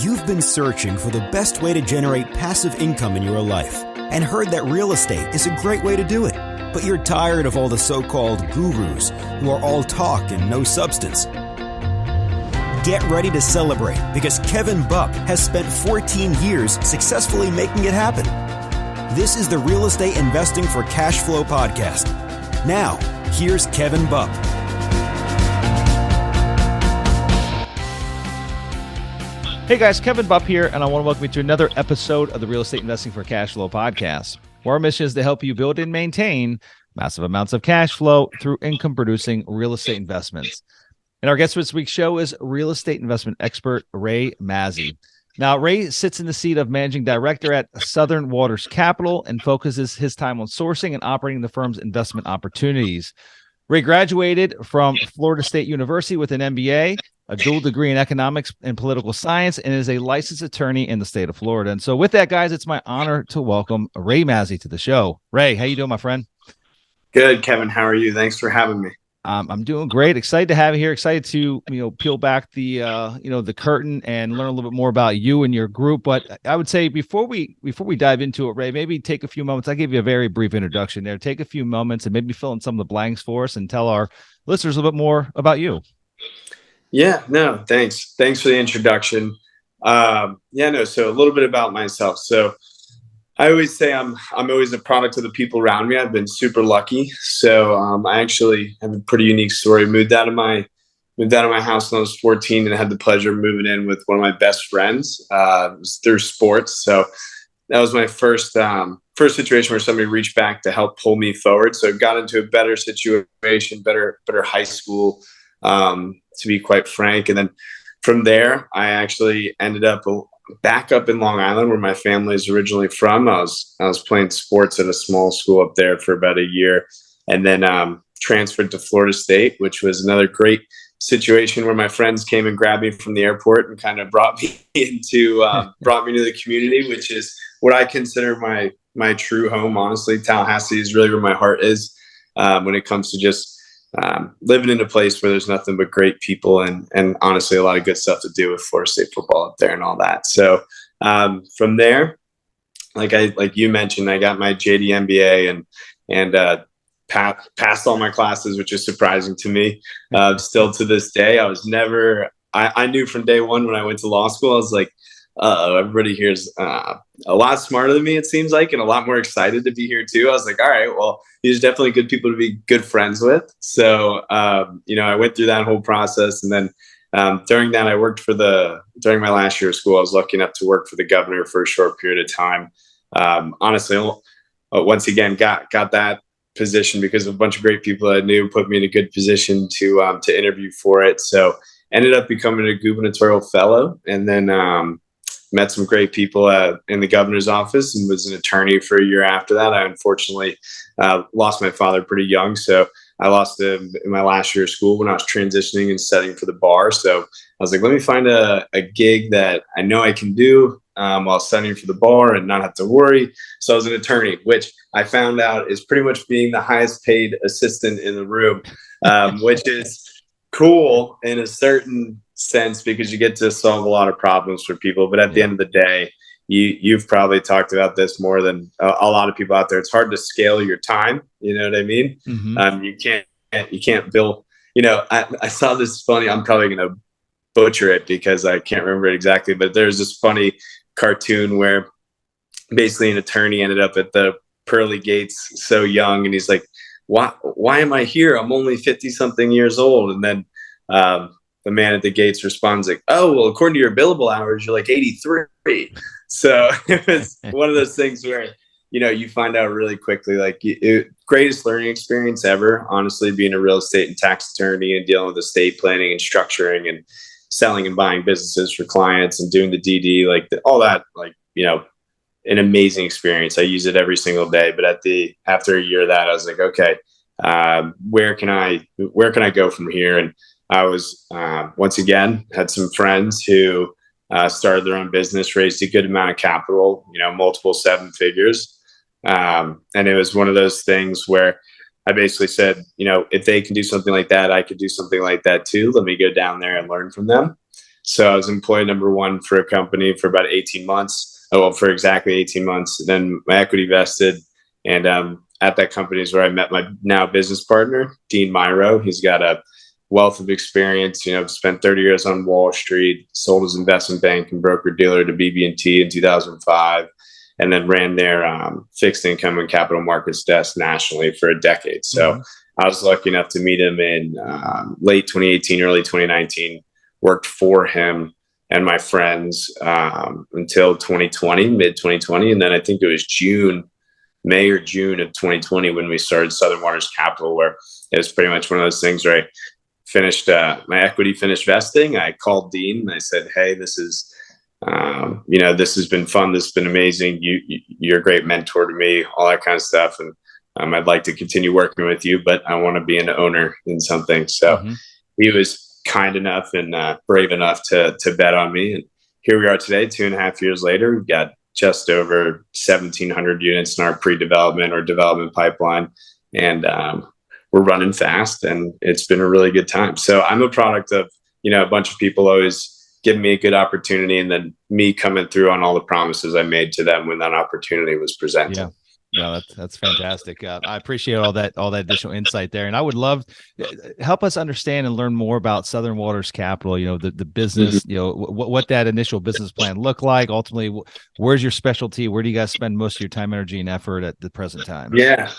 You've been searching for the best way to generate passive income in your life and heard that real estate is a great way to do it. But you're tired of all the so-called gurus who are all talk and no substance. Get ready to celebrate because Kevin Bupp has spent 14 years successfully making it happen. This is the Real Estate Investing for Cashflow podcast. Now, here's Kevin Bupp. Hey guys, Kevin Bupp here, and I want to welcome you to another episode of the Real Estate Investing for Cashflow podcast, where our mission is to help you build and maintain massive amounts of cash flow through income-producing real estate investments. And our guest for this week's show is real estate investment expert Ray Mazzei. Now, Ray sits in the seat of managing director at Southern Waters Capital and focuses his time on sourcing and operating the firm's investment opportunities. Ray graduated from Florida State University with an MBA, a dual degree in economics and political science, and is a licensed attorney in the state of Florida. And so with that, guys, it's my honor to welcome Ray Mazzei to the show. Ray, how you doing, my friend? Good, Kevin. How are you? Thanks for having me. I'm doing great. Excited to have you here. Excited to, peel back the, the curtain and learn a little bit more about you and your group. But I would say before we dive into it, Ray, maybe take a few moments. I gave you a very brief introduction there. Take a few moments and maybe fill in some of the blanks for us and tell our listeners a little bit more about you. Yeah, no, thanks. Thanks for the introduction. So a little bit about myself. So I always say I'm always a product of the people around me. I've been super lucky. So I actually have a pretty unique story. Moved out of my house when I was 14 and I had the pleasure of moving in with one of my best friends. It was through sports. So that was my first situation where somebody reached back to help pull me forward. So I got into a better situation, better high school, to be quite frank. And then from there, I actually ended up back up in Long Island, where my family is originally from. I was playing sports at a small school up there for about a year, and then transferred to Florida State, which was another great situation where my friends came and grabbed me from the airport and kind of brought me into the community, which is what I consider my true home. Honestly, Tallahassee is really where my heart is when it comes to just living in a place where there's nothing but great people and honestly a lot of good stuff to do with Florida State football up there and all that. So from there, like you mentioned, I got my JD MBA and passed all my classes, which is surprising to me. Still to this day, I knew from day one when I went to law school, I was like, everybody here's a lot smarter than me, it seems like, and a lot more excited to be here too. I was like, all right, well, these are definitely good people to be good friends with. So, I went through that whole process. And then during that, during my last year of school, I was lucky enough to work for the governor for a short period of time. Honestly, once again, got that position because of a bunch of great people I knew put me in a good position to interview for it. So ended up becoming a gubernatorial fellow, and then met some great people in the governor's office and was an attorney for a year after that. I unfortunately lost my father pretty young. So I lost him in my last year of school when I was transitioning and studying for the bar. So I was like, let me find a gig that I know I can do while studying for the bar and not have to worry. So I was an attorney, which I found out is pretty much being the highest paid assistant in the room, which is cool in a certain sense because you get to solve a lot of problems for people. But at the end of the day, you've probably talked about this more than a lot of people out there. It's hard to scale your time. You know what I mean? Mm-hmm. You can't bill. I saw this funny. I'm probably going to butcher it because I can't remember it exactly. But there's this funny cartoon where basically an attorney ended up at the pearly gates so young, and he's like, why am I here? I'm only 50 something years old. And then the man at the gates responds like, oh, well, according to your billable hours, you're like 83. So it was one of those things where, you find out really quickly, like greatest learning experience ever, honestly, being a real estate and tax attorney and dealing with estate planning and structuring and selling and buying businesses for clients and doing the DD, all that, an amazing experience. I use it every single day. But after a year of that, I was like, okay, where can I go from here? And I was, once again, had some friends who started their own business, raised a good amount of capital, multiple seven figures. And it was one of those things where I basically said, if they can do something like that, I could do something like that too. Let me go down there and learn from them. So I was employee number one for a company for about 18 months. Oh, well, for exactly 18 months. Then my equity vested. And at that company is where I met my now business partner, Dean Myro. He's got a wealth of experience, spent 30 years on Wall Street, sold his investment bank and broker dealer to BB&T in 2005, and then ran their fixed income and capital markets desk nationally for a decade. So I was lucky enough to meet him in late 2018, early 2019, worked for him and my friends until 2020, mid 2020. And then I think it was May or June of 2020 when we started Southern Waters Capital, where it was pretty much one of those things where I finished my equity finished vesting. I called Dean and I said, hey, this is this has been fun. This has been amazing. You're a great mentor to me, all that kind of stuff. And I'd like to continue working with you, but I want to be an owner in something. So he was kind enough and brave enough to bet on me. And here we are today, 2.5 years later. We've got just over 1,700 units in our pre-development or development pipeline. And we're running fast and it's been a really good time. So I'm a product of, a bunch of people always giving me a good opportunity and then me coming through on all the promises I made to them when that opportunity was presented. Yeah. No, that's fantastic. I appreciate all that additional insight there. And I would love help us understand and learn more about Southern Waters Capital, the business, what that initial business plan looked like. Ultimately, where's your specialty? Where do you guys spend most of your time, energy, and effort at the present time? Yeah.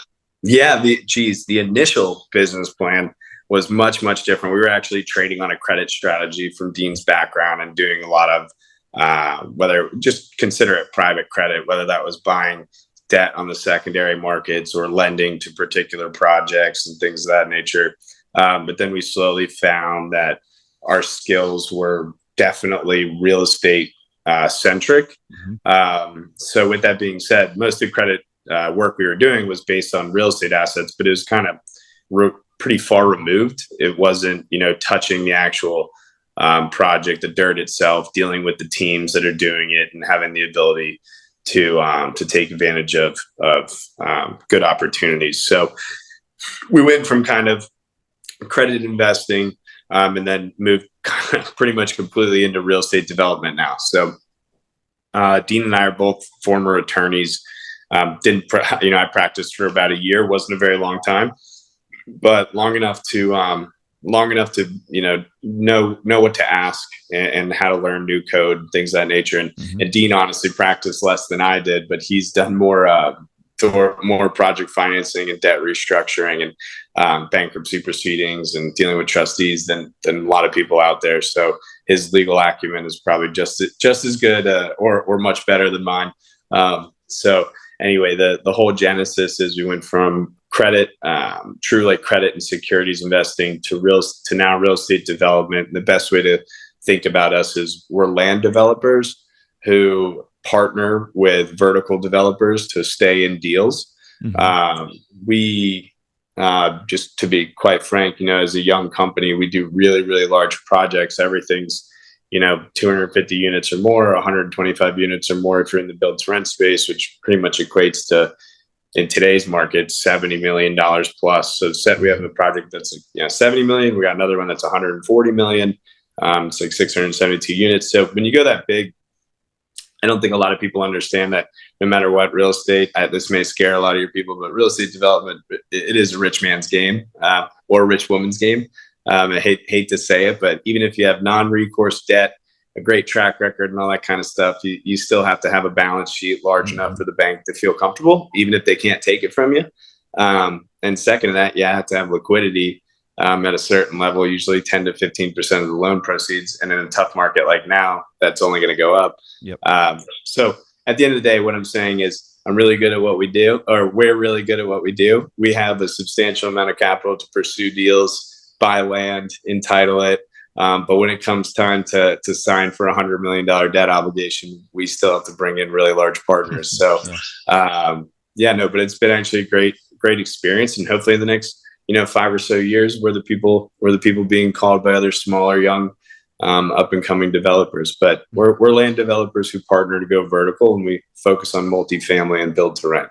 The initial business plan was much, much different. We were actually trading on a credit strategy from Dean's background and doing a lot of whether just consider it private credit, whether that was buying debt on the secondary markets or lending to particular projects and things of that nature. But then we slowly found that our skills were definitely real estate centric. So with that being said, most of the credit work we were doing was based on real estate assets, but it was kind of pretty far removed. It wasn't, touching the actual project, the dirt itself, dealing with the teams that are doing it and having the ability to take advantage of good opportunities. So we went from kind of accredited investing and then moved pretty much completely into real estate development now. So Dean and I are both former attorneys. I practiced for about a year. Wasn't a very long time, but long enough to know what to ask and how to learn new code, things of that nature. And Dean honestly practiced less than I did, but he's done more project financing and debt restructuring and bankruptcy proceedings and dealing with trustees than a lot of people out there. So his legal acumen is probably just as good or much better than mine. So anyway, the whole genesis is we went from credit, true like credit and securities investing to now real estate development. And the best way to think about us is we're land developers who partner with vertical developers to stay in deals. We just to be quite frank, as a young company, we do really, really large projects. Everything's 250 units or more, 125 units or more if you're in the build to rent space, which pretty much equates to, in today's market, $70 million plus. So we have a project that's $70 million. We got another one that's $140 million. It's like 672 units. So when you go that big, I don't think a lot of people understand that no matter what, real estate, this may scare a lot of your people, but real estate development, it is a rich man's game or a rich woman's game. I hate to say it, but even if you have non-recourse debt, a great track record and all that kind of stuff, you still have to have a balance sheet large enough for the bank to feel comfortable, even if they can't take it from you. And second to that, you have to have liquidity at a certain level, usually 10 to 15% of the loan proceeds. And in a tough market like now, that's only going to go up. So at the end of the day, what I'm saying is I'm really good at what we do, or we're really good at what we do. We have a substantial amount of capital to pursue deals, buy land, entitle it. But when it comes time to sign for $100 million debt obligation, we still have to bring in really large partners. So, but it's been actually a great experience. And hopefully in the next, 5 or so years, we're the people being called by other smaller, young, up and coming developers. But we're land developers who partner to go vertical, and we focus on multifamily and build to rent.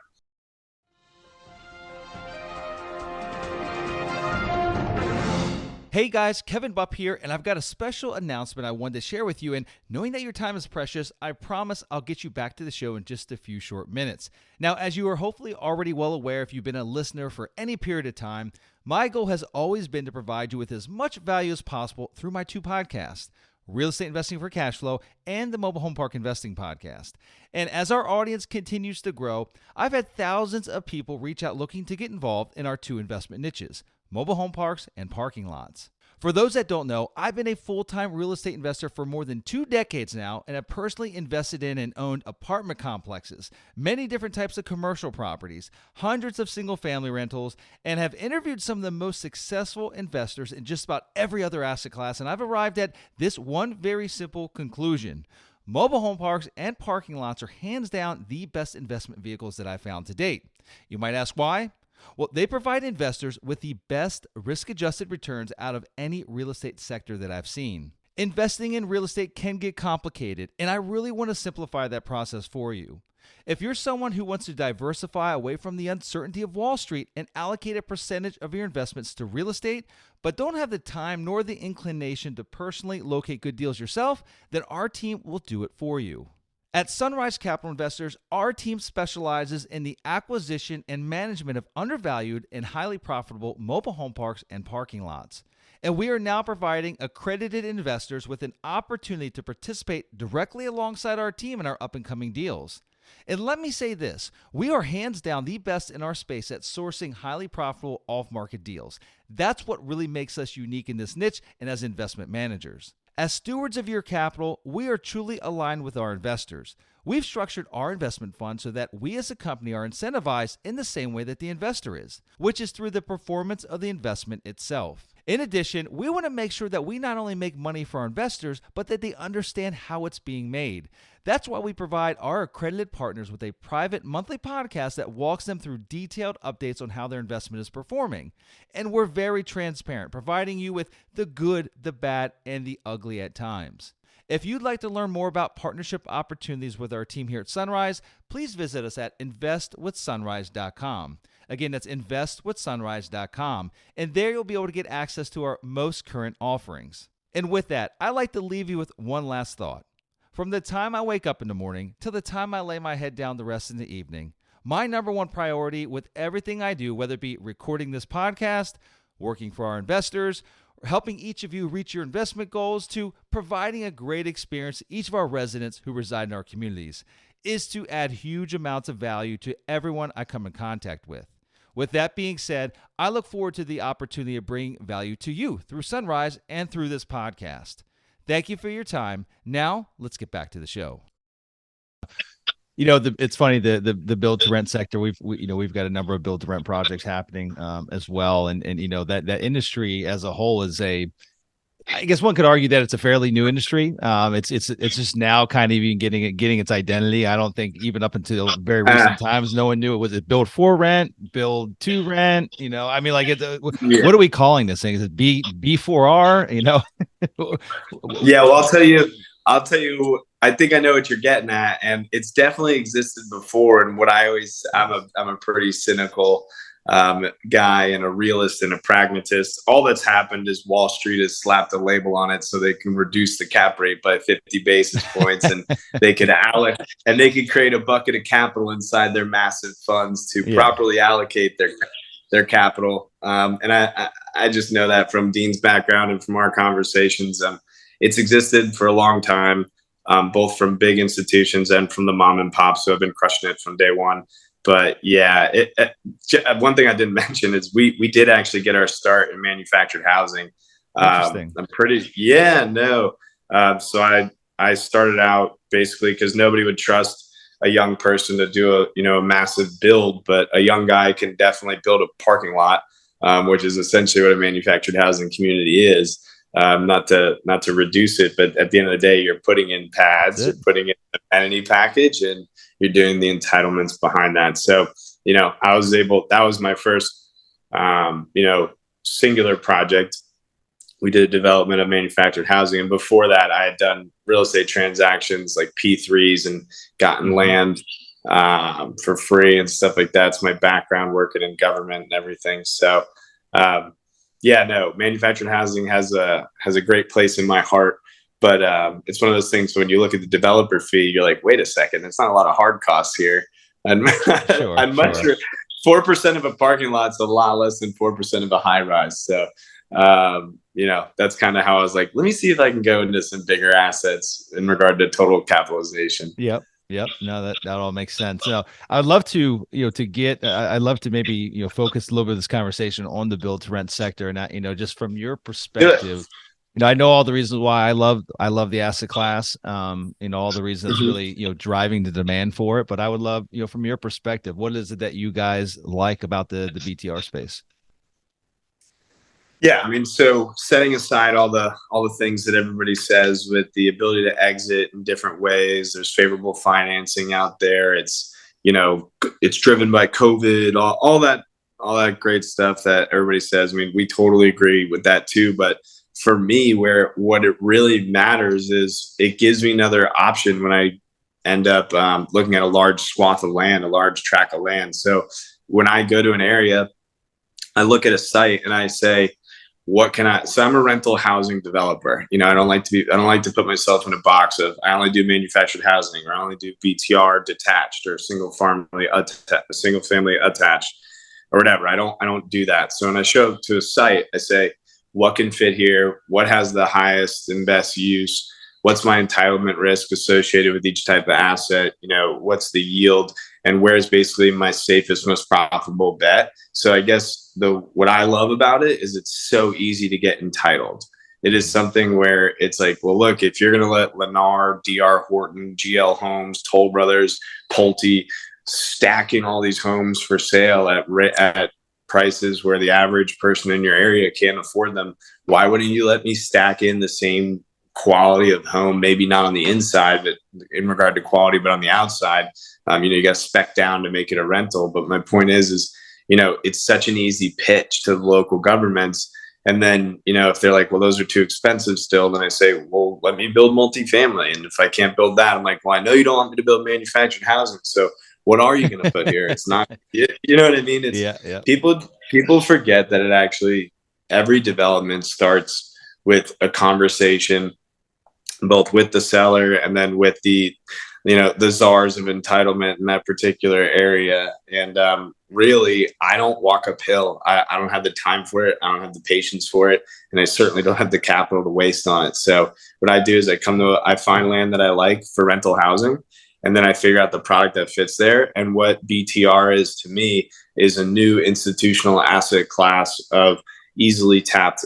Hey guys, Kevin Bupp here, and I've got a special announcement I wanted to share with you. And knowing that your time is precious, I promise I'll get you back to the show in just a few short minutes. Now, as you are hopefully already well aware if you've been a listener for any period of time, my goal has always been to provide you with as much value as possible through my two podcasts, Real Estate Investing for Cashflow and the Mobile Home Park Investing Podcast. And as our audience continues to grow, I've had thousands of people reach out looking to get involved in our two investment niches, mobile home parks and parking lots. For those that don't know, I've been a full-time real estate investor for more than 2 decades now and have personally invested in and owned apartment complexes, many different types of commercial properties, hundreds of single-family rentals, and have interviewed some of the most successful investors in just about every other asset class. And I've arrived at this one very simple conclusion. Mobile home parks and parking lots are hands down the best investment vehicles that I've found to date. You might ask why? Well, they provide investors with the best risk-adjusted returns out of any real estate sector that I've seen. Investing in real estate can get complicated, and I really want to simplify that process for you. If you're someone who wants to diversify away from the uncertainty of Wall Street and allocate a percentage of your investments to real estate, but don't have the time nor the inclination to personally locate good deals yourself, then our team will do it for you. At Sunrise Capital Investors, our team specializes in the acquisition and management of undervalued and highly profitable mobile home parks and parking lots. And we are now providing accredited investors with an opportunity to participate directly alongside our team in our up-and-coming deals. And let me say this, we are hands down the best in our space at sourcing highly profitable off-market deals. That's what really makes us unique in this niche and as investment managers. As stewards of your capital, we are truly aligned with our investors. We've structured our investment fund so that we as a company are incentivized in the same way that the investor is, which is through the performance of the investment itself. In addition, we want to make sure that we not only make money for our investors, but that they understand how it's being made. That's why we provide our accredited partners with a private monthly podcast that walks them through detailed updates on how their investment is performing. And we're very transparent, providing you with the good, the bad, and the ugly at times. If you'd like to learn more about partnership opportunities with our team here at Sunrise, please visit us at investwithsunrise.com. Again, that's investwithsunrise.com. And there you'll be able to get access to our most current offerings. And with that, I'd like to leave you with one last thought. From the time I wake up in the morning till the time I lay my head down the rest of the evening, my number one priority with everything I do, whether it be recording this podcast, working for our investors, or helping each of you reach your investment goals, to providing a great experience to each of our residents who reside in our communities, is to add huge amounts of value to everyone I come in contact with. With that being said, I look forward to the opportunity of bringing value to you through Sunrise and through this podcast. Thank you for your time. Now, let's get back to the show. It's funny, the build to rent sector. We've got a number of build to rent projects happening as well, and that industry as a whole is I guess one could argue that it's a fairly new industry. It's just now kind of even getting its identity. I don't think even up until very recent times, no one knew it was a build for rent, build to rent. What are we calling this thing? Is it B4R? Yeah, well, I'll tell you. I think I know what you're getting at, and it's definitely existed before. And what I'm a pretty cynical guy and a realist and a pragmatist. All that's happened is Wall Street has slapped a label on it so they can reduce the cap rate by 50 basis points, and they could create a bucket of capital inside their massive funds to properly allocate their capital. And I just know that from Dean's background and from our conversations. It's existed for a long time, both from big institutions and from the mom and pops who have been crushing it from day one. But yeah, one thing I didn't mention is we did actually get our start in manufactured housing. Interesting. So I started out basically because nobody would trust a young person to do a massive build, but a young guy can definitely build a parking lot, which is essentially what a manufactured housing community is. Not to reduce it, but at the end of the day, you're putting in pads, you're putting in an amenity package, and you're doing the entitlements behind that. So, that was my first, singular project. We did a development of manufactured housing. And before that, I had done real estate transactions like P3s and gotten land for free and stuff like that. It's my background working in government and everything. So, yeah, no, manufactured housing has a great place in my heart. But it's one of those things when you look at the developer fee, you're like, wait a second, there's not a lot of hard costs here. And Sure, I'd much 4% of a parking lot's a lot less than 4% of a high rise. So, that's kind of how I was like, let me see if I can go into some bigger assets in regard to total capitalization. Yep. Yep. No, that all makes sense. No, I'd love to, I'd love to maybe, focus a little bit of this conversation on the build to rent sector. And, just from your perspective, I know all the reasons why I love the asset class, all the reasons that's really, driving the demand for it. But I would love, from your perspective, what is it that you guys like about the BTR space? Yeah, I mean, so setting aside all the things that everybody says with the ability to exit in different ways, there's favorable financing out there. It's driven by COVID, all that great stuff that everybody says. I mean, we totally agree with that too. But for me, what it really matters is it gives me another option when I end up looking at a large swath of land, a large tract of land. So when I go to an area, I look at a site and I say, so I'm a rental housing developer. I don't like to put myself in a box of, I only do manufactured housing, or I only do BTR detached, or single family attached, or whatever. I don't do that. So when I show up to a site, I say, what can fit here? What has the highest and best use? What's my entitlement risk associated with each type of asset? What's the yield, and where's basically my safest, most profitable bet? So I guess what I love about it is it's so easy to get entitled. It is something where it's like, well, look, if you're going to let Lennar, DR Horton, GL Homes, Toll Brothers, Pulte stacking all these homes for sale at prices where the average person in your area can't afford them, why wouldn't you let me stack in the same quality of home, maybe not on the inside, but in regard to quality, but on the outside? You got to spec down to make it a rental. But my point is, it's such an easy pitch to the local governments. And then, if they're like, well, those are too expensive still, then I say, well, let me build multifamily. And if I can't build that, I'm like, well, I know you don't want me to build manufactured housing. So what are you going to put here? It's not, you know what I mean? It's yeah. People forget that every development starts with a conversation, both with the seller and then with the czars of entitlement in that particular area. And really, I don't walk uphill. I don't have the time for it. I don't have the patience for it. And I certainly don't have the capital to waste on it. So what I do is I find land that I like for rental housing, and then I figure out the product that fits there. And what BTR is to me is a new institutional asset class of easily tapped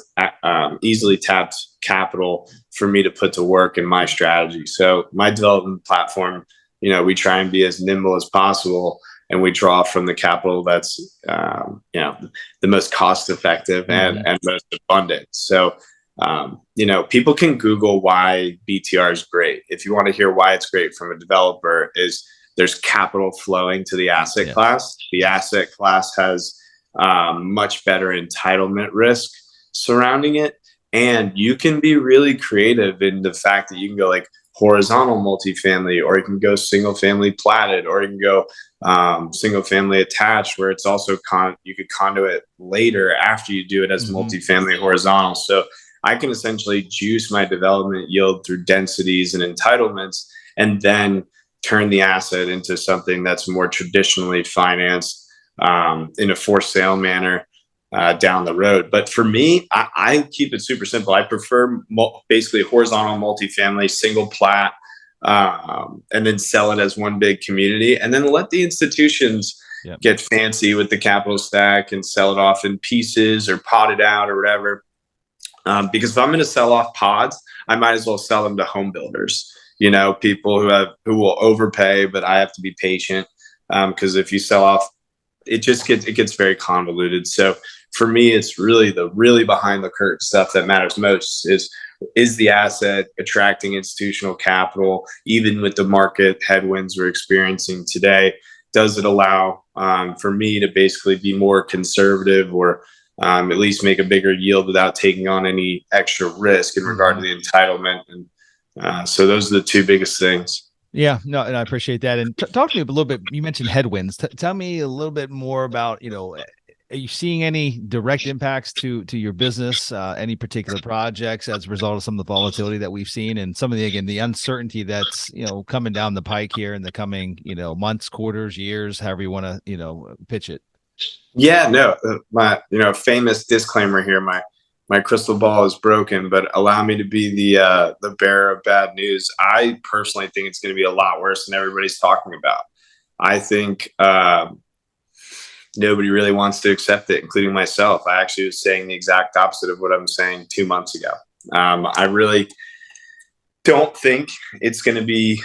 capital for me to put to work in my strategy. So my development platform, we try and be as nimble as possible, and we draw from the capital that's, the most cost effective and most abundant. So, people can Google why BTR is great. If you want to hear why it's great from a developer, is there's capital flowing to the asset class. The asset class has much better entitlement risk surrounding it. And you can be really creative in the fact that you can go like horizontal multifamily, or you can go single family platted, or you can go single family attached, where it's also you could conduit later after you do it as multifamily horizontal. So I can essentially juice my development yield through densities and entitlements, and then turn the asset into something that's more traditionally financed in a for sale manner down the road. But for me, I keep it super simple. I prefer basically horizontal multifamily, single plat, and then sell it as one big community, and then let the institutions get fancy with the capital stack and sell it off in pieces or pot it out or whatever. Because if I'm going to sell off pods, I might as well sell them to home builders. People who will overpay, but I have to be patient, because if you sell off, it gets very convoluted. So for me, it's really the behind the curtain stuff that matters most. Is the asset attracting institutional capital, even with the market headwinds we're experiencing today? Does it allow for me to basically be more conservative, or at least make a bigger yield without taking on any extra risk in regard to the entitlement? And so those are the two biggest things. Yeah, no, and I appreciate that. And talk to me a little bit. You mentioned headwinds. Tell me a little bit more about, are you seeing any direct impacts to your business, any particular projects as a result of some of the volatility that we've seen and some of the, again, the uncertainty that's, coming down the pike here in the coming, months, quarters, years, however you want to, pitch it? Yeah, no, my, famous disclaimer here, my crystal ball is broken, but allow me to be the bearer of bad news. I personally think it's going to be a lot worse than everybody's talking about. I think nobody really wants to accept it, including myself. I actually was saying the exact opposite of what I'm saying 2 months ago. I really don't think it's going to be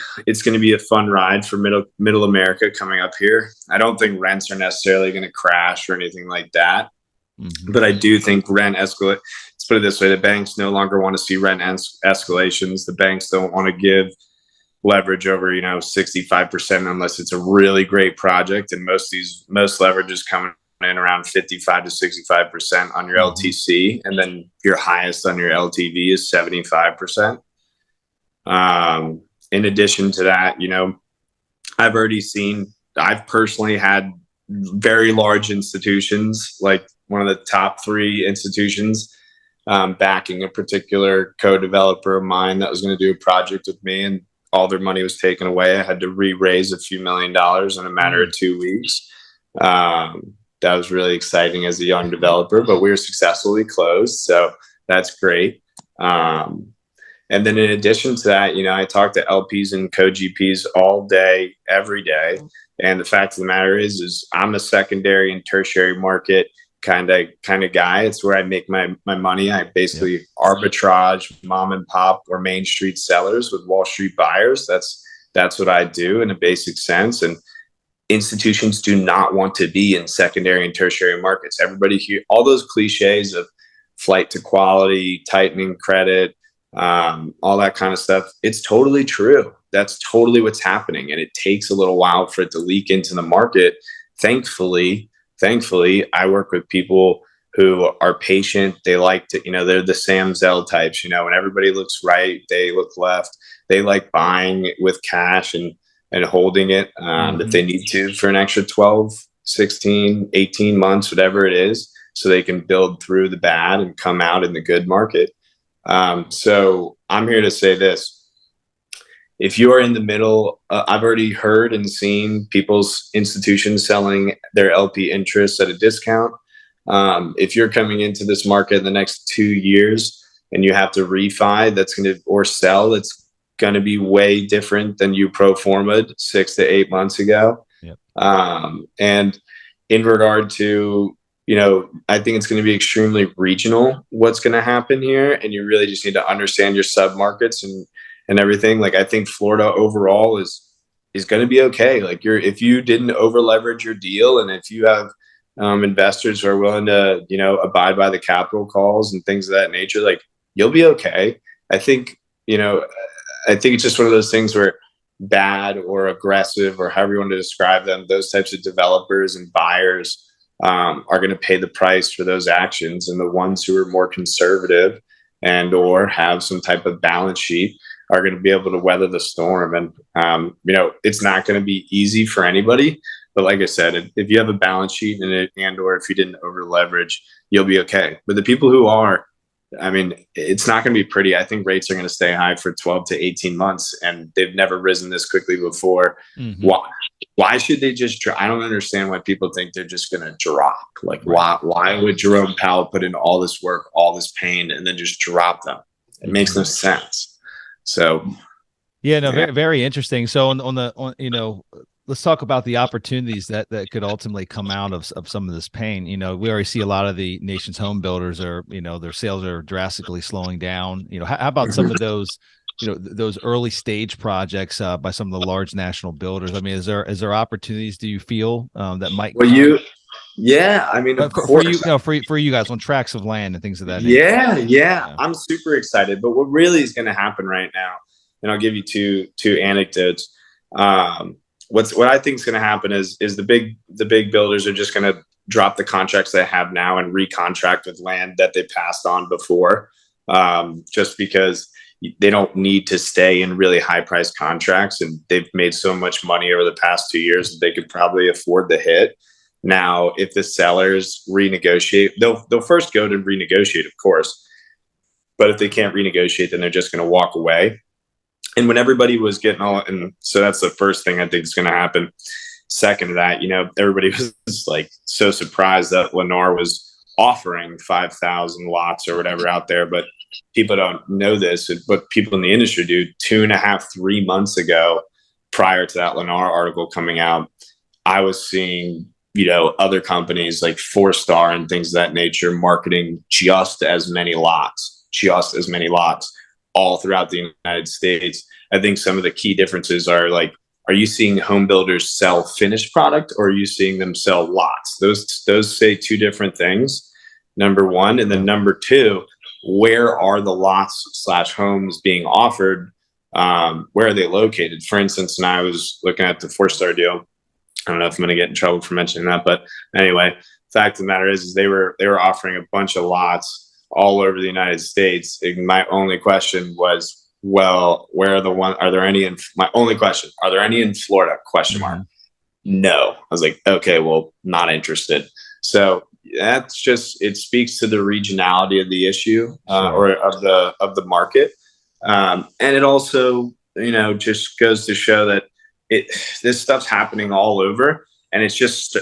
a fun ride for middle America coming up here. I don't think rents are necessarily going to crash or anything like that. Mm-hmm. But I do think rent escalate. Let's put it this way: the banks no longer want to see rent escalations. The banks don't want to give leverage over 65% unless it's a really great project, and most leverage is coming in around 55 to 65% on your LTC, and then your highest on your LTV is 75%. In addition to that, I've personally had very large institutions, like one of the top 3 institutions, backing a particular co-developer of mine that was going to do a project with me, and all their money was taken away. I had to re-raise a few $1 million in a matter of 2 weeks. That was really exciting as a young developer, but we were successfully closed. So that's great. And then in addition to that, I talk to LPs and co-GPs all day, every day. And the fact of the matter is I'm a secondary and tertiary market kind of guy. It's where I make my money. I basically arbitrage mom and pop or main street sellers with Wall Street buyers. That's what I do in a basic sense. And institutions do not want to be in secondary and tertiary markets. Everybody here, all those cliches of flight to quality, tightening credit, all that kind of stuff. It's totally true. That's totally what's happening. And it takes a little while for it to leak into the market. Thankfully, I work with people who are patient. They like to, they're the Sam Zell types, when everybody looks right, they look left. They like buying with cash and holding it if they need to for an extra 12, 16, 18 months, whatever it is, so they can build through the bad and come out in the good market. So I'm here to say this. If you are in the middle, I've already heard and seen people's institutions selling their LP interests at a discount. If you're coming into this market in the next 2 years and you have to refi, or sell, it's going to be way different than you pro forma'd 6 to 8 months ago. Yep. And in regard to, I think it's going to be extremely regional what's going to happen here. And you really just need to understand your sub markets and everything. Like, I think Florida overall is going to be okay. Like, if you didn't over leverage your deal, and if you have investors who are willing to, abide by the capital calls and things of that nature, like, you'll be okay. I think it's just one of those things where bad or aggressive, or however you want to describe them, those types of developers and buyers are going to pay the price for those actions. And the ones who are more conservative and or have some type of balance sheet are going to be able to weather the storm. And, it's not going to be easy for anybody. But like I said, if you have a balance sheet and or if you didn't over leverage, you'll be okay. But the people who are, it's not going to be pretty. I think rates are going to stay high for 12 to 18 months, and they've never risen this quickly before. Mm-hmm. Why should they just drop? I don't understand why people think they're just going to drop. Like, why would Jerome Powell put in all this work, all this pain, and then just drop them? It makes no sense. So, very, very interesting. So let's talk about the opportunities that could ultimately come out of some of this pain. We already see a lot of the nation's home builders their sales are drastically slowing down. How about some of those, those early stage projects by some of the large national builders? Is there opportunities, do you feel, that might? Well, of course. For you guys on tracts of land and things of that nature. Yeah. I'm super excited. But what really is going to happen right now, and I'll give you two anecdotes. What I think is going to happen is the big builders are just going to drop the contracts they have now and recontract with land that they passed on before, just because they don't need to stay in really high priced contracts, and they've made so much money over the past 2 years that they could probably afford the hit. Now, if the sellers renegotiate, they'll first go to renegotiate, of course. But if they can't renegotiate, then they're just going to walk away. And when everybody was getting all, and so that's the first thing I think is going to happen. Second to that, everybody was like so surprised that Lennar was offering 5,000 lots or whatever out there, but people don't know this, but people in the industry do. 2.5, 3 months ago, prior to that Lennar article coming out, I was seeing, other companies like 4-Star and things of that nature marketing just as many lots all throughout the United States. I think some of the key differences are like, are you seeing home builders sell finished product, or are you seeing them sell lots? Those say two different things, number one. And then number two, where are the lots/homes being offered? Where are they located? For instance, when I was looking at the 4-Star deal, I don't know if I'm going to get in trouble for mentioning that, but anyway, fact of the matter is they were offering a bunch of lots all over the United States. And my only question was, well, where are the one? Are there any in? My only question: are there any in Florida? Question mark. No. I was like, okay, well, not interested. So that's just, it speaks to the regionality of the issue or of the market, and it also just goes to show that this stuff's happening all over, and it's just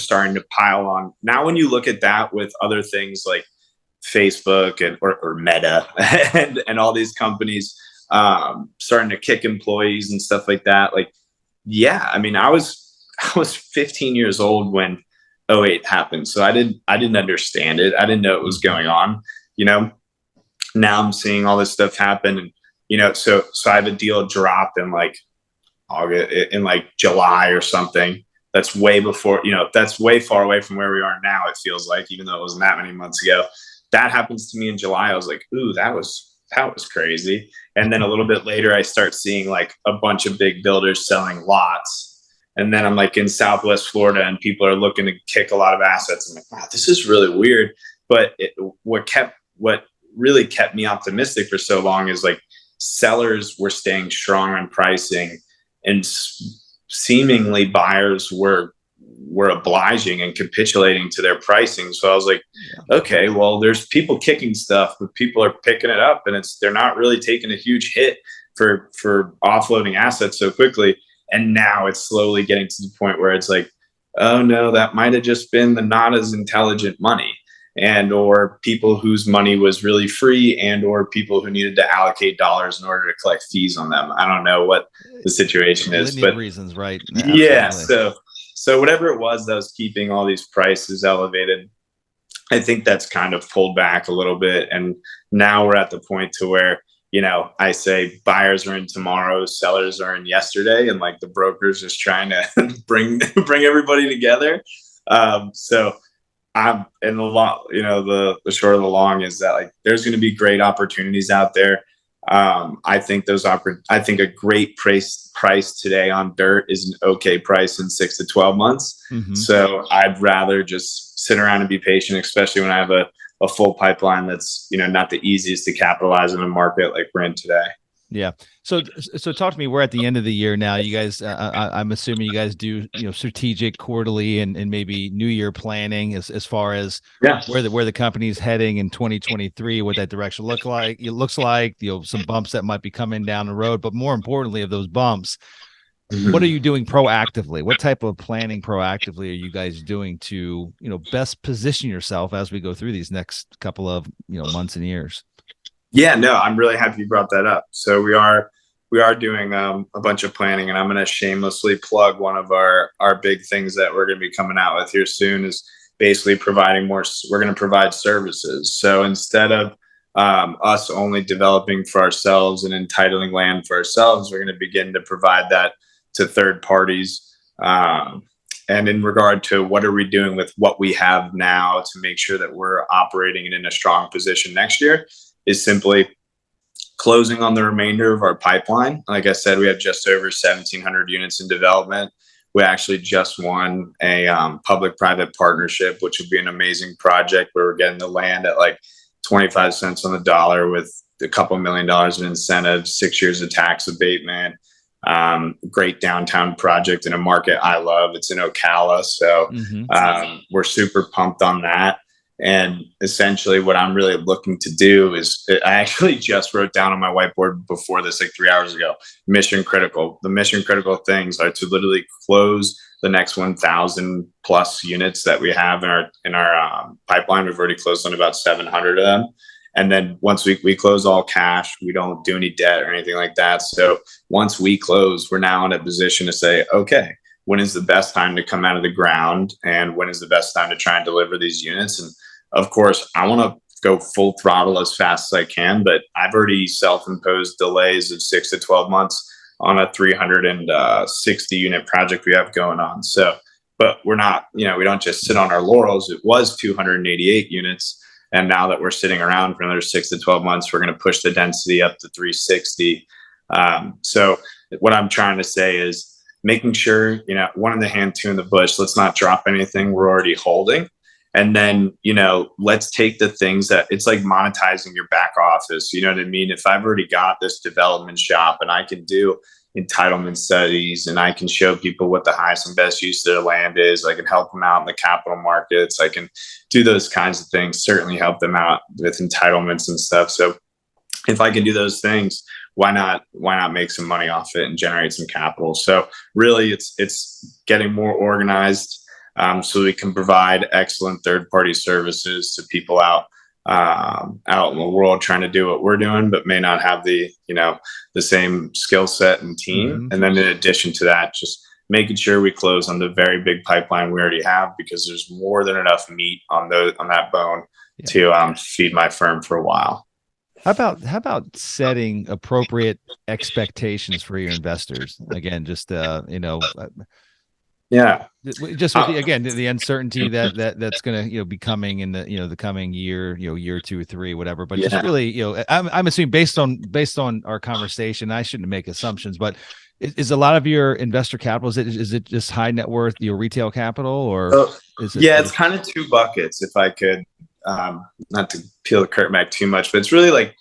starting to pile on. Now, when you look at that with other things like Facebook and or Meta and all these companies starting to kick employees and stuff like that. Like, yeah, I mean, I was 15 years old when 2008 happened, so I didn't understand it. I didn't know it was going on. Now I'm seeing all this stuff happen, and so I have a deal drop in like August, in like July or something. That's way before, that's way far away from where we are now. It feels like, even though it wasn't that many months ago. That happens to me in July. I was like, ooh, that was crazy. And then a little bit later, I start seeing like a bunch of big builders selling lots. And then I'm like in Southwest Florida, and people are looking to kick a lot of assets. I'm like, wow, this is really weird. But what really kept me optimistic for so long is like sellers were staying strong on pricing, and seemingly buyers were obliging and capitulating to their pricing. So I was like, okay, well, there's people kicking stuff, but people are picking it up, and they're not really taking a huge hit for offloading assets so quickly. And now it's slowly getting to the point where it's like, oh no, that might have just been the not as intelligent money, and or people whose money was really free, and or people who needed to allocate dollars in order to collect fees on them. I don't know what the situation is, but reasons, right? Yeah. So whatever it was that was keeping all these prices elevated, I think that's kind of pulled back a little bit. And now we're at the point to where, I say buyers are in tomorrow, sellers are in yesterday, and like the brokers just trying to bring everybody together. So I'm in the long, the short of the long is that like there's going to be great opportunities out there. I think a great price today on dirt is an okay price in 6 to 12 months. Mm-hmm. So I'd rather just sit around and be patient, especially when I have a full pipeline that's, not the easiest to capitalize in a market like we're in today. Yeah. So talk to me. We're at the end of the year now. You guys, I'm assuming you guys do, strategic quarterly and maybe New Year planning as far as where the company's heading in 2023, what that direction looks like, some bumps that might be coming down the road, but more importantly of those bumps, what are you doing proactively? What type of planning proactively are you guys doing to, best position yourself as we go through these next couple of, months and years? Yeah, no, I'm really happy you brought that up. So we are doing a bunch of planning, and I'm going to shamelessly plug one of our big things that we're going to be coming out with here soon is basically providing more. We're going to provide services. So instead of us only developing for ourselves and entitling land for ourselves, we're going to begin to provide that to third parties. And in regard to what are we doing with what we have now to make sure that we're operating and in a strong position next year, is simply closing on the remainder of our pipeline. Like I said, we have just over 1,700 units in development. We actually just won a public-private partnership, which would be an amazing project where we're getting the land at like 25 cents on the dollar with a couple $1 million in incentives, 6 years of tax abatement, Great downtown project in a market I love. It's in Ocala. So we're super pumped on that. And essentially what I'm really looking to do is, I actually just wrote down on my whiteboard before this, like 3 hours ago, mission critical. The mission critical things are to literally close the next 1,000 plus units that we have in our pipeline. We've already closed on about 700 of them. And then once we close all cash, we don't do any debt or anything like that. So once we close, we're now in a position to say, okay, when is the best time to come out of the ground? And when is the best time to try and deliver these units? And of course, I want to go full throttle as fast as I can, but I've already self-imposed delays of 6 to 12 months on a 360 unit project we have going on. So, but we're not, we don't just sit on our laurels. It was 288 units. And now that we're sitting around for another 6 to 12 months, we're going to push the density up to 360. So what I'm trying to say is making sure, one in the hand, two in the bush. Let's not drop anything we're already holding. And then, let's take the things that it's like monetizing your back office. You know what I mean? If I've already got this development shop and I can do entitlement studies and I can show people what the highest and best use of their land is, I can help them out in the capital markets. I can do those kinds of things, certainly help them out with entitlements and stuff. So if I can do those things, why not make some money off it and generate some capital? So really it's getting more organized, so we can provide excellent third-party services to people out in the world trying to do what we're doing, but may not have the same skill set and team. And then in addition to that, just making sure we close on the very big pipeline we already have, because there's more than enough meat on that bone to feed my firm for a while. How about setting appropriate expectations for your investors? Again, just just with the uncertainty that's going to be coming in the coming year, year 2 or 3, whatever. But just really, I'm assuming based on our conversation, I shouldn't make assumptions, but is a lot of your investor capital, is it just high net worth, your retail capital, or it's kind of two buckets, if I could, not to peel the curtain back too much, but it's really like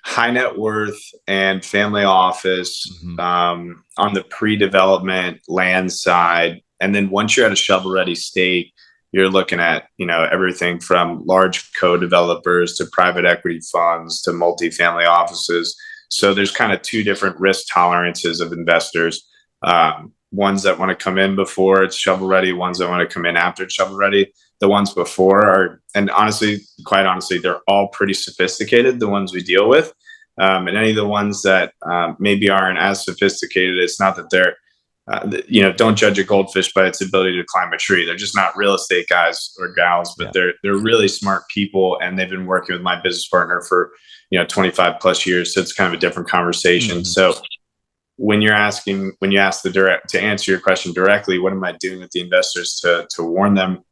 high net worth and family office on the pre-development land side. And then once you're at a shovel ready state, you're looking at, everything from large co-developers to private equity funds to multifamily offices. So there's kind of two different risk tolerances of investors. Ones that want to come in before it's shovel ready, ones that want to come in after it's shovel ready. The ones before are, and quite honestly, they're all pretty sophisticated, the ones we deal with. And any of the ones that maybe aren't as sophisticated, it's not that they're, don't judge a goldfish by its ability to climb a tree. They're just not real estate guys or gals, but they're really smart people, and they've been working with my business partner for 25 plus years. So it's kind of a different conversation. So when you ask to answer your question directly, what am I doing with the investors to warn them,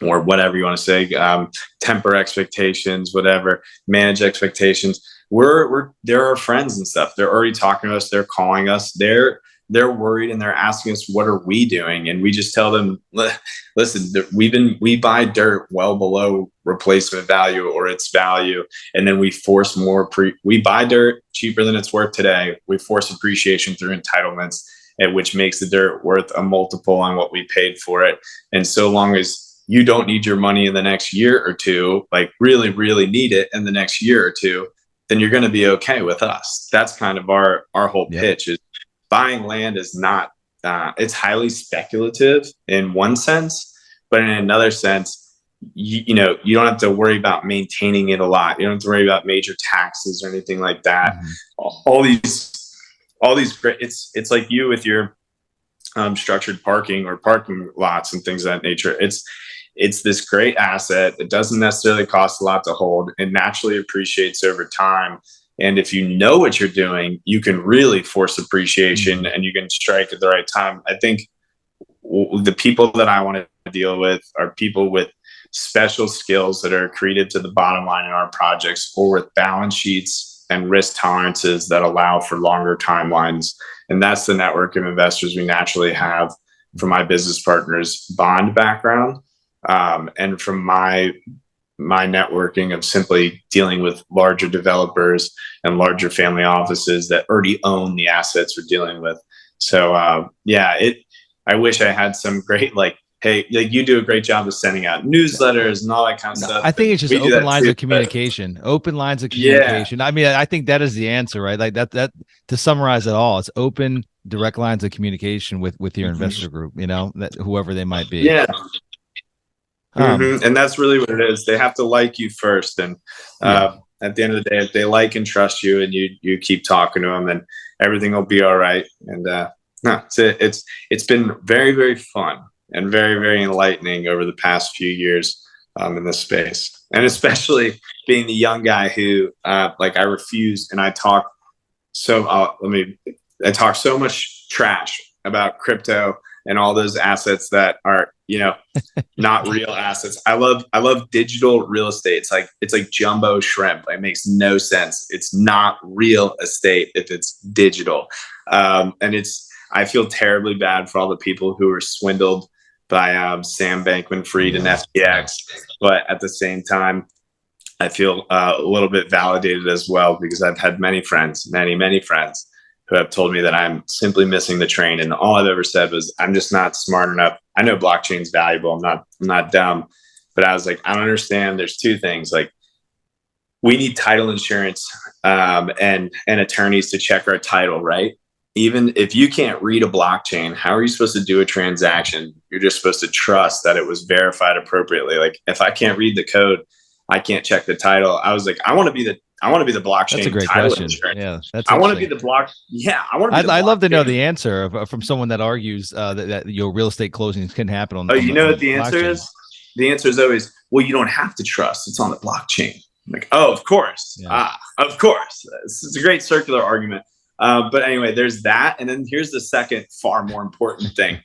or whatever you want to say, temper expectations, whatever, manage expectations. They're our friends and stuff. They're already talking to us. They're calling us. They're worried, and they're asking us, what are we doing? And we just tell them, listen, we buy dirt well below replacement value or its value. And then we force we buy dirt cheaper than it's worth today. We force appreciation through entitlements, which makes the dirt worth a multiple on what we paid for it. And so long as you don't need your money in the next year or two, like really, really need it in the next year or two, then you're going to be okay with us. That's kind of our whole pitch. Is buying land is not, it's highly speculative in one sense, but in another sense, you don't have to worry about maintaining it a lot. You don't have to worry about major taxes or anything like that. All these great, it's like you with your structured parking or parking lots and things of that nature. It's this great asset. It doesn't necessarily cost a lot to hold. It naturally appreciates over time. And if you know what you're doing, you can really force appreciation and you can strike at the right time. I think the people that I want to deal with are people with special skills that are accretive to the bottom line in our projects, or with balance sheets and risk tolerances that allow for longer timelines. And that's the network of investors we naturally have from my business partner's bond background. And from my my networking of simply dealing with larger developers and larger family offices that already own the assets we're dealing with. So I wish I had some great, like, hey, like, you do a great job of sending out newsletters and all that kind of stuff. I think it's just open lines of communication. Open lines of communication. I mean, I think that is the answer, right? Like that to summarize it all, it's open, direct lines of communication with your investor group, that whoever they might be. Yeah. And that's really what it is. They have to like you first. And at the end of the day, if they like and trust you and you keep talking to them, then everything will be all right. And it's been very, very fun and very, very enlightening over the past few years in this space. And especially being the young guy who I refuse and I talk so much trash about crypto and all those assets that are, not real assets. I love digital real estate. It's like jumbo shrimp. It makes no sense. It's not real estate if it's digital. And I feel terribly bad for all the people who were swindled by Sam Bankman-Fried and FTX. But at the same time, I feel a little bit validated as well, because I've had many friends, many friends, who have told me that I'm simply missing the train. And all I've ever said was, I'm just not smart enough. I know blockchain's valuable. I'm not dumb, but I was like, I don't understand. There's two things. Like, we need title insurance and attorneys to check our title, right? Even if you can't read a blockchain, how are you supposed to do a transaction? You're just supposed to trust that it was verified appropriately. Like, if I can't read the code, I can't check the title. I was like, I want to be the blockchain. That's a great title question. insurance. Yeah, I want to be the block. Yeah, I want to. I'd love to know the answer from someone that argues that your real estate closings can happen on. What the answer is? The answer is always, well, you don't have to trust. It's on the blockchain. I'm like, oh, of course, of course. It's a great circular argument. But anyway, there's that, and then here's the second, far more important thing.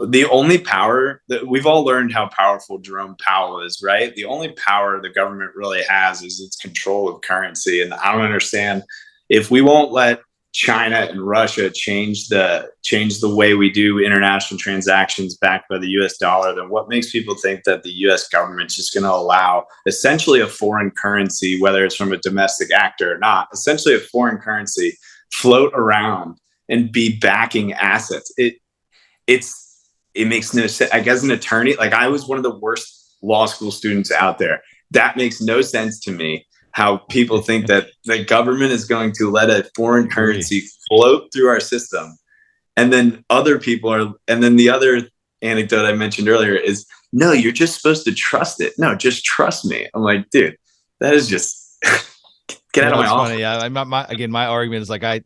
The only power that we've all learned how powerful Jerome Powell is, right? The only power the government really has is its control of currency. And I don't understand, if we won't let China and Russia change the way we do international transactions backed by the US dollar, then what makes people think that the US government's just going to allow essentially a foreign currency, whether it's from a domestic actor or not, essentially a foreign currency, float around and be backing assets? It makes no sense. Like, as an attorney, like, I was one of the worst law school students out there. That makes no sense to me, how people think that the government is going to let a foreign currency float through our system. And then the other anecdote I mentioned earlier is, no, you're just supposed to trust it. No, just trust me. I'm like, dude, that is just get out of my office. Yeah, my argument is like, I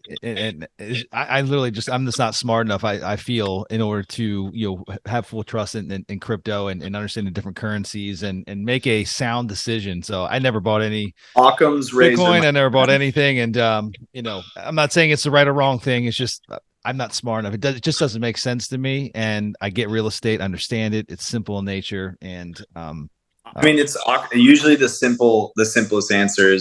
literally just, I'm just not smart enough. I feel, in order to have full trust in crypto and understand the different currencies and make a sound decision. So I never bought any Occam's Bitcoin. I never bought anything, and I'm not saying it's the right or wrong thing. It's just, I'm not smart enough. It just doesn't make sense to me. And I get real estate, understand it. It's simple in nature, and I mean, it's usually the simplest answer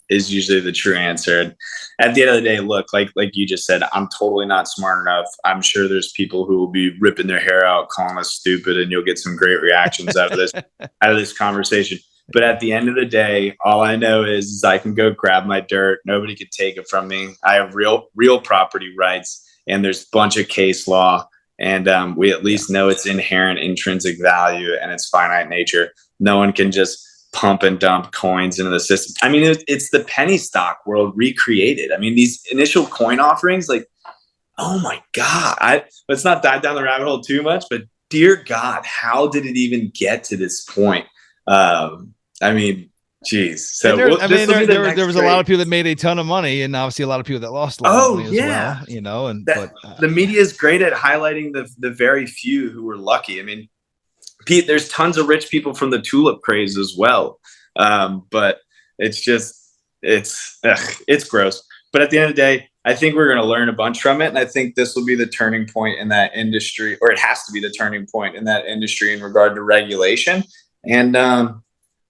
is usually the true answer. And at the end of the day, look, like you just said, I'm totally not smart enough. I'm sure there's people who will be ripping their hair out, calling us stupid, and you'll get some great reactions out of this conversation. But at the end of the day, all I know is I can go grab my dirt. Nobody can take it from me. I have real property rights, and there's a bunch of case law, and we at least know its inherent intrinsic value and its finite nature. No one can just pump and dump coins into the system. I mean, it's the penny stock world recreated. I mean, these initial coin offerings, like, oh my God, let's not dive down the rabbit hole too much, but dear God, how did it even get to this point? I mean, geez. So there was a lot of people that made a ton of money, and obviously a lot of people that lost a lot of money as well, the media is great at highlighting the very few who were lucky. I mean, Pete, there's tons of rich people from the tulip craze as well. But it's gross. But at the end of the day, I think we're going to learn a bunch from it. And I think this will be the turning point in that industry, or it has to be the turning point in that industry in regard to regulation. And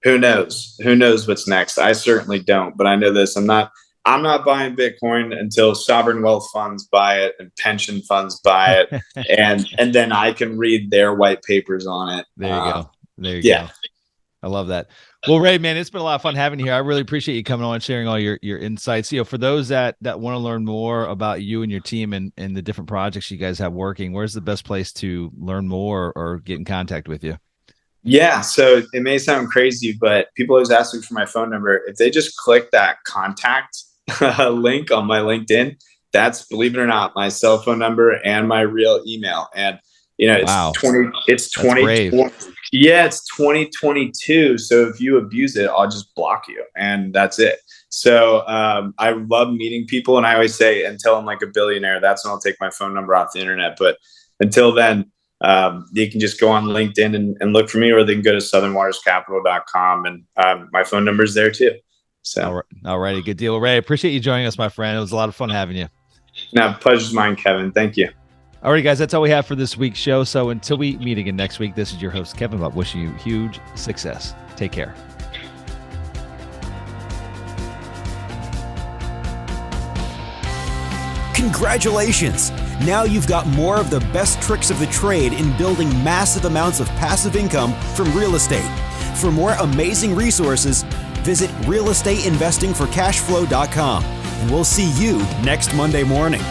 who knows what's next? I certainly don't, but I know this. I'm not buying Bitcoin until sovereign wealth funds buy it and pension funds buy it, and then I can read their white papers on it. There you go. I love that. Well, Ray, man, it's been a lot of fun having you here. I really appreciate you coming on and sharing all your insights. For those that want to learn more about you and your team and the different projects you guys have working, where's the best place to learn more or get in contact with you? Yeah. So it may sound crazy, but people always ask me for my phone number. If they just click that contact link on my LinkedIn, that's, believe it or not, my cell phone number and my real email. And wow. It's 2020. Yeah, it's 2022. So if you abuse it, I'll just block you, and that's it. So I love meeting people, and I always say, until I'm like a billionaire, that's when I'll take my phone number off the internet. But until then, you can just go on LinkedIn and look for me, or they can go to southernwaterscapital.com, and my phone number is there too. So, all righty, good deal. Ray, appreciate you joining us, my friend. It was a lot of fun having you. No, pleasure's mine, Kevin. Thank you. All right, guys, that's all we have for this week's show. So until we meet again next week, this is your host, Kevin Bupp, wishing you huge success. Take care. Congratulations! Now you've got more of the best tricks of the trade in building massive amounts of passive income from real estate. For more amazing resources, visit realestateinvestingforcashflow.com, and we'll see you next Monday morning.